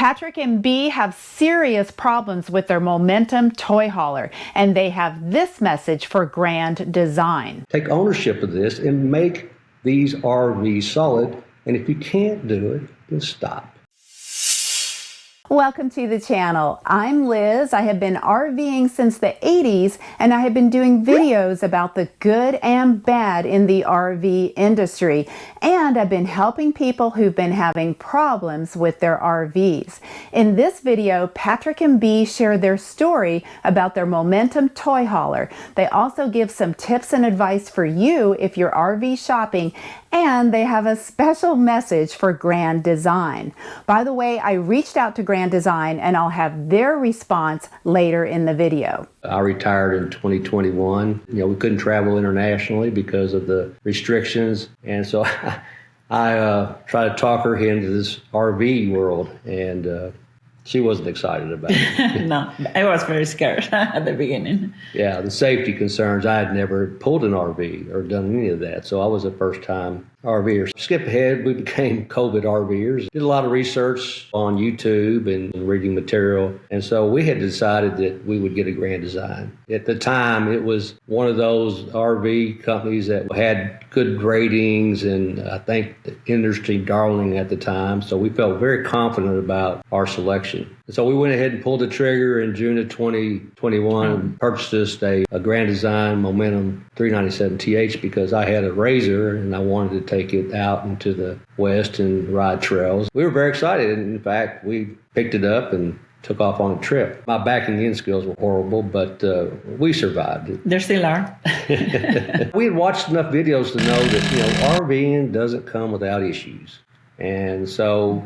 Patrick and Bea have serious problems with their Momentum toy hauler, and they have this message for Grand Design. Take ownership of this and make these RVs solid, and if you can't do it, then stop. Welcome to the channel. I'm Liz. I have been RVing since the 80s, and I have been doing videos about the good and bad in the RV industry. And I've been helping people who've been having problems with their RVs. In this video, Patrick and Bea share their story about their Momentum toy hauler. They also give some tips and advice for you if you're RV shopping, and they have a special message for Grand Design. By the way, I reached out to Grand Design, and I'll have their response later in the video. I retired in 2021. We couldn't travel internationally because of the restrictions, and so I tried to talk her into this RV world, and she wasn't excited about it. No, I was very scared at the beginning. Yeah, the safety concerns. I had never pulled an RV or done any of that, so I was a first-time RVer. Skip ahead, we became COVID RVers. Did a lot of research on YouTube and reading material, and so we had decided that we would get a Grand Design. At the time, it was one of those RV companies that had good ratings, and I think the industry darling at the time, so we felt very confident about our selection. And so we went ahead and pulled the trigger in June of 2021 and purchased a Grand Design Momentum 397TH because I had a Razor and I wanted to take it out into the West and ride trails. We were very excited. In fact, we picked it up and took off on a trip. My backing in skills were horrible, but we survived it. There still are. We had watched enough videos to know that, RVing doesn't come without issues. And so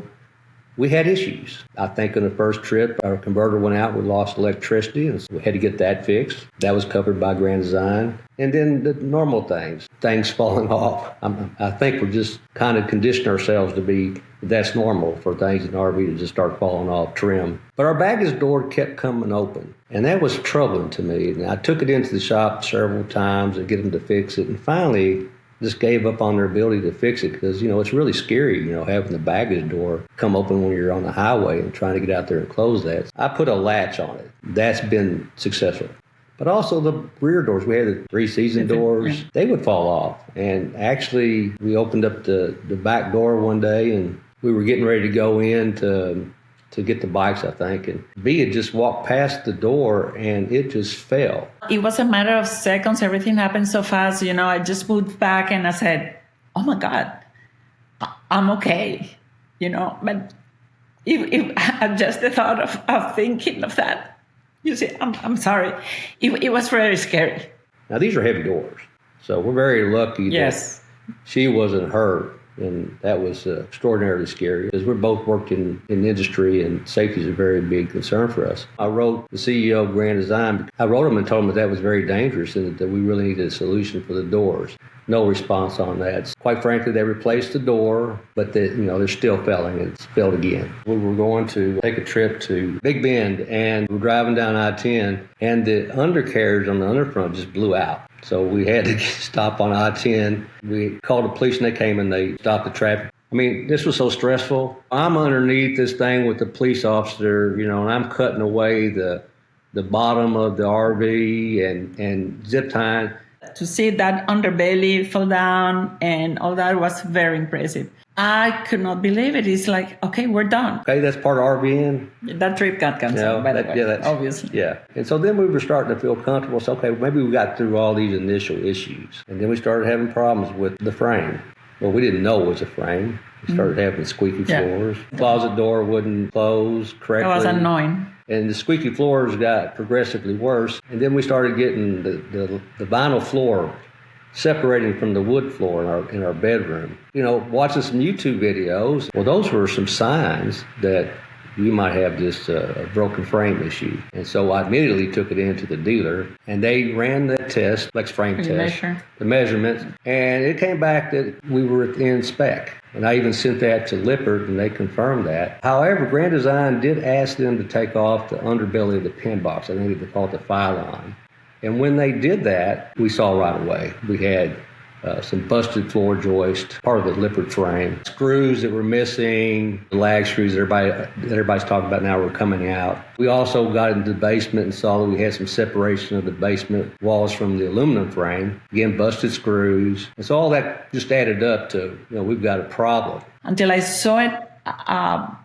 we had issues. I think on the first trip, our converter went out, we lost electricity, and so we had to get that fixed. That was covered by Grand Design. And then the normal things falling off. I think we're just kind of conditioned ourselves to be, that's normal for things in RV to just start falling off trim. But our baggage door kept coming open, and that was troubling to me. And I took it into the shop several times to get them to fix it, and finally just gave up on their ability to fix it because, it's really scary, having the baggage door come open when you're on the highway and trying to get out there and close that. I put a latch on it. That's been successful. But also the rear doors, we had the 3 season doors, they would fall off. And actually, we opened up the back door one day and we were getting ready to go in to get the bikes, I think. And Bea had just walked past the door and it just fell. It was a matter of seconds. Everything happened so fast. I just moved back and I said, oh my God, I'm okay. But if just the thought of thinking of that, I'm sorry. It was very scary. Now, these are heavy doors. So we're very lucky that she wasn't hurt. And that was extraordinarily scary because we're both worked in the industry and safety is a very big concern for us. I wrote the CEO of Grand Design. I wrote him and told him that was very dangerous and that we really needed a solution for the doors. No response on that. Quite frankly, they replaced the door, but they're still failing and it's failed again. We were going to take a trip to Big Bend and we're driving down I-10 and the undercarriage on the underfront just blew out. So we had to stop on I-10. We called the police and they came and they stopped the traffic. This was so stressful. I'm underneath this thing with the police officer, and I'm cutting away the bottom of the RV and zip tying. To see that underbelly fall down and all that was very impressive. I could not believe it. It's like, okay, we're done. Okay, that's part of RVing. That trip got canceled, by the way, obviously. Yeah. And so then we were starting to feel comfortable. So, okay, maybe we got through all these initial issues. And then we started having problems with the frame. Well, we didn't know it was a frame. We started having squeaky floors. Closet door wouldn't close correctly. That was annoying. And the squeaky floors got progressively worse. And then we started getting the vinyl floor separating from the wood floor in our bedroom. Watching some YouTube videos, well, those were some signs that you might have this broken frame issue. And so I immediately took it into the dealer, and they ran that test, flex frame test, the measurements, and it came back that we were within spec. And I even sent that to Lippert, and they confirmed that. However, Grand Design did ask them to take off the underbelly of the pin box. I think they called it the pylon. And when they did that, we saw right away we had some busted floor joist, part of the lipid frame, screws that were missing, the lag screws that everybody's talking about now were coming out. We also got into the basement and saw that we had some separation of the basement walls from the aluminum frame. Again, busted screws. And so all that just added up to, we've got a problem. Until I saw it,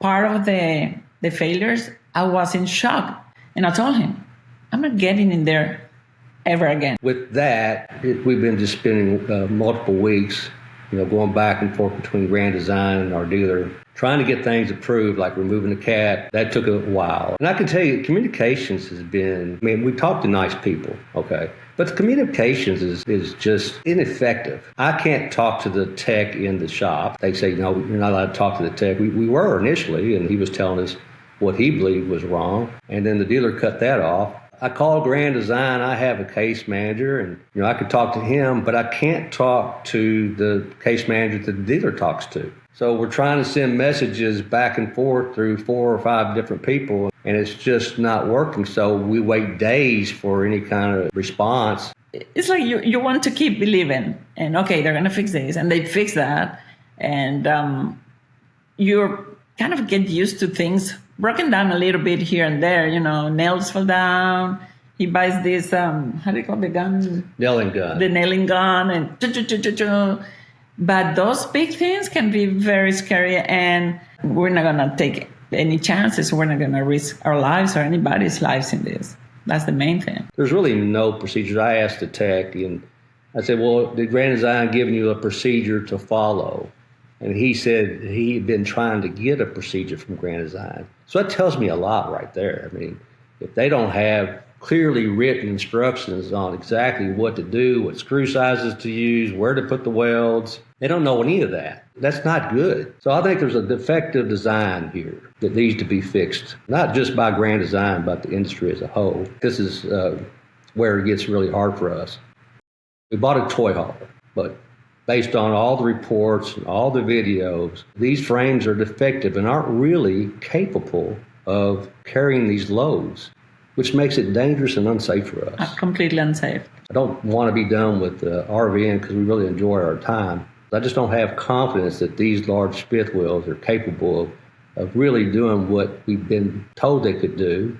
part of the failures, I was in shock. And I told him, I'm not getting in there ever again. With that, we've been just spending multiple weeks, going back and forth between Grand Design and our dealer, trying to get things approved, like removing the cap. That took a while. And I can tell you, communications has been, we talk to nice people, okay? But the communications is just ineffective. I can't talk to the tech in the shop. They say, no, you're not allowed to talk to the tech. We were initially, and he was telling us what he believed was wrong. And then the dealer cut that off. I called Grand Design. I have a case manager, and I could talk to him, but I can't talk to the case manager that the dealer talks to. So we're trying to send messages back and forth through 4 or 5 different people, and it's just not working. So we wait days for any kind of response. It's like you want to keep believing, and okay, they're going to fix this, and they fix that, and you're kind of get used to things broken down a little bit here and there, nails fall down. He buys this, how do you call the gun? Nailing gun. The nailing gun, and but those big things can be very scary, and we're not going to take any chances. We're not going to risk our lives or anybody's lives in this. That's the main thing. There's really no procedures. I asked the tech, and I said, well, did Grand Design give you a procedure to follow? And he said he had been trying to get a procedure from Grand Design. So that tells me a lot right there. If they don't have clearly written instructions on exactly what to do, what screw sizes to use, where to put the welds, they don't know any of that. That's not good. So I think there's a defective design here that needs to be fixed, not just by Grand Design, but the industry as a whole. This is where it gets really hard for us. We bought a toy hauler, but based on all the reports and all the videos, these frames are defective and aren't really capable of carrying these loads, which makes it dangerous and unsafe for us. Completely unsafe. I don't want to be done with RVing because we really enjoy our time. I just don't have confidence that these large fifth wheels are capable of really doing what we've been told they could do.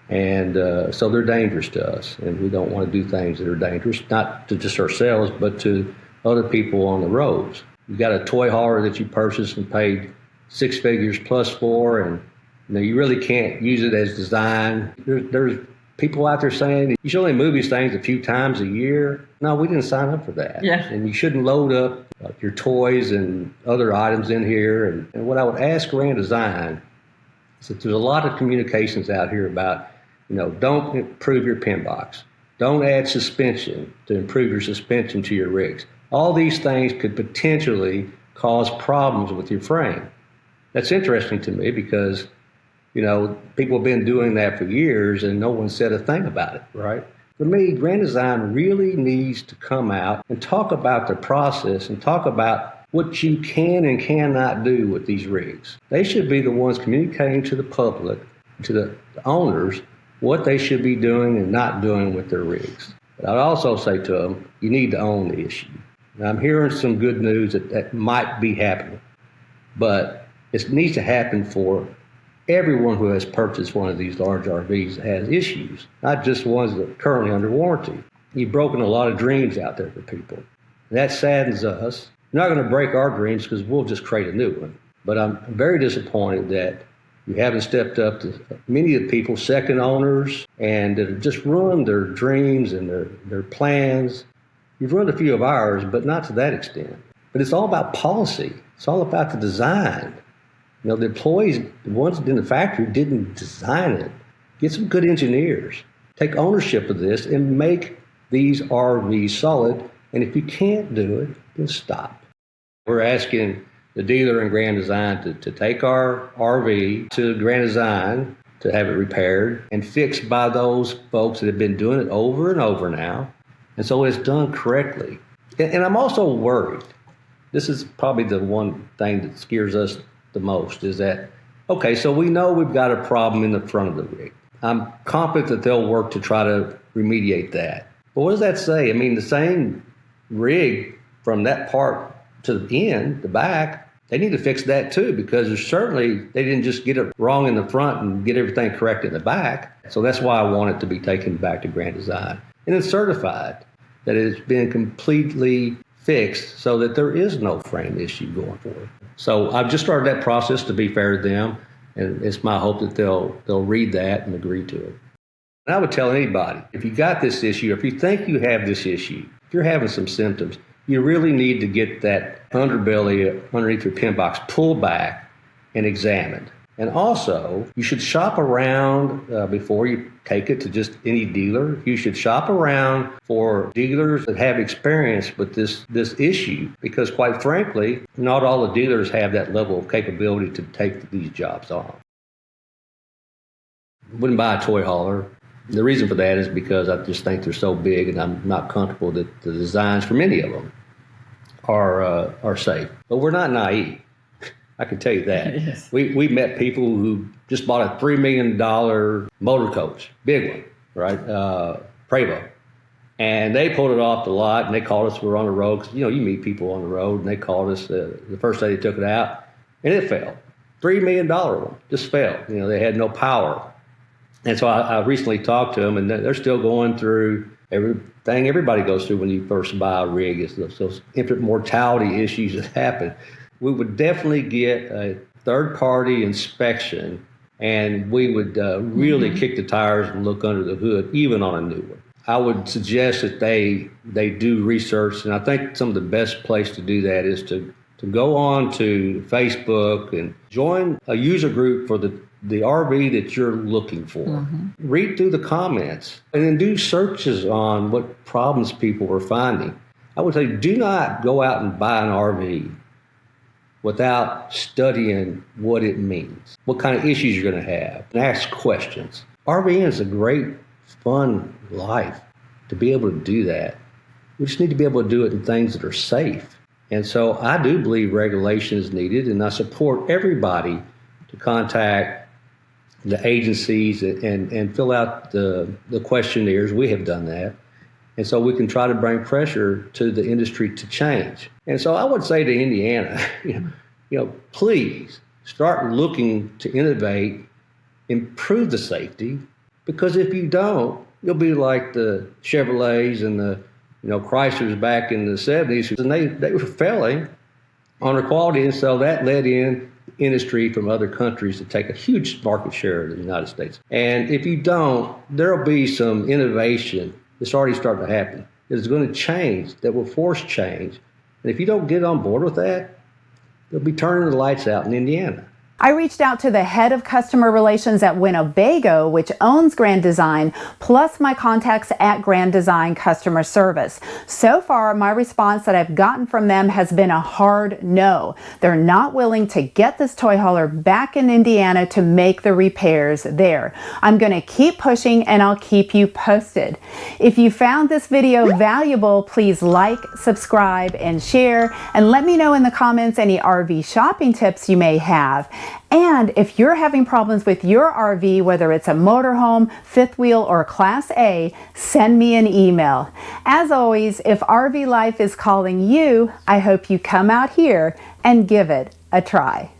And so they're dangerous to us, and we don't want to do things that are dangerous, not to just ourselves, but to other people on the roads. You got a toy hauler that you purchased and paid 6 figures plus for, and you really can't use it as designed. There's people out there saying you should only move these things a few times a year. No, we didn't sign up for that. Yeah. And you shouldn't load up your toys and other items in here. And what I would ask Grand Design is that there's a lot of communications out here about, don't improve your pin box. Don't add suspension to improve your suspension to your rigs. All these things could potentially cause problems with your frame. That's interesting to me because, people have been doing that for years and no one said a thing about it, right? For me, Grand Design really needs to come out and talk about the process and talk about what you can and cannot do with these rigs. They should be the ones communicating to the public, to the owners, what they should be doing and not doing with their rigs. But I'd also say to them, you need to own the issue. And I'm hearing some good news that might be happening, but it needs to happen for everyone who has purchased one of these large RVs that has issues, not just ones that are currently under warranty. You've broken a lot of dreams out there for people. And that saddens us. You're not going to break our dreams because we'll just create a new one. But I'm very disappointed that you haven't stepped up to many of the people, second owners, and that have just ruined their dreams and their plans. You've ruined a few of ours, but not to that extent. But it's all about policy. It's all about the design. The employees, the ones in the factory, didn't design it. Get some good engineers. Take ownership of this and make these RVs solid. And if you can't do it, then stop. We're asking the dealer and Grand Design to take our RV to Grand Design to have it repaired and fixed by those folks that have been doing it over and over now. And so it's done correctly. And I'm also worried. This is probably the one thing that scares us the most is that, okay, so we know we've got a problem in the front of the rig. I'm confident that they'll work to try to remediate that. But what does that say? The same rig from that part to the end, the back, they need to fix that too, because there's certainly, they didn't just get it wrong in the front and get everything correct in the back. So that's why I want it to be taken back to Grand Design and it's certified that it's been completely fixed so that there is no frame issue going forward. So I've just started that process to be fair to them, and it's my hope that they'll read that and agree to it. And I would tell anybody, if you got this issue, if you think you have this issue, if you're having some symptoms, you really need to get that underbelly underneath your pin box pulled back and examined. And also, you should shop around before you take it to just any dealer. You should shop around for dealers that have experience with this issue, because quite frankly, not all the dealers have that level of capability to take these jobs on. Wouldn't buy a toy hauler. The reason for that is because I just think they're so big, and I'm not comfortable that the designs for many of them are safe. But we're not naive. I can tell you that. Yes. We met people who just bought a $3 million motor coach, big one, right? Prevost. And they pulled it off the lot, and they called us. We were on the road, 'cause, you meet people on the road, and they called us the first day they took it out, and it failed. $3 million one just failed. They had no power. And so I recently talked to them, and they're still going through everything everybody goes through when you first buy a rig, is those infant mortality issues that happen. We would definitely get a third-party inspection, and we would really kick the tires and look under the hood, even on a new one. I would suggest that they do research, and I think some of the best place to do that is to go on to Facebook and join a user group for the RV that you're looking for. Mm-hmm. Read through the comments and then do searches on what problems people were finding. I would say do not go out and buy an RV without studying what it means, what kind of issues you're going to have, and ask questions. RVing is a great, fun life to be able to do that. We just need to be able to do it in things that are safe. And so I do believe regulation is needed, and I support everybody to contact the agencies and fill out the questionnaires. We have done that. And so we can try to bring pressure to the industry to change. And so I would say to Indiana, please start looking to innovate, improve the safety, because if you don't, you'll be like the Chevrolets and the Chryslers back in the 70s, and they were failing on their quality, and so that led in industry from other countries to take a huge market share of the United States. And if you don't, there'll be some innovation that's already starting to happen. It's going to change, that will force change. And if you don't get on board with that, they'll be turning the lights out in Indiana. I reached out to the head of customer relations at Winnebago, which owns Grand Design, plus my contacts at Grand Design Customer Service. So far, my response that I've gotten from them has been a hard no. They're not willing to get this toy hauler back in Indiana to make the repairs there. I'm going to keep pushing, and I'll keep you posted. If you found this video valuable, please like, subscribe, and share, and let me know in the comments any RV shopping tips you may have. And if you're having problems with your RV, whether it's a motorhome, fifth wheel, or Class A, send me an email. As always, if RV life is calling you, I hope you come out here and give it a try.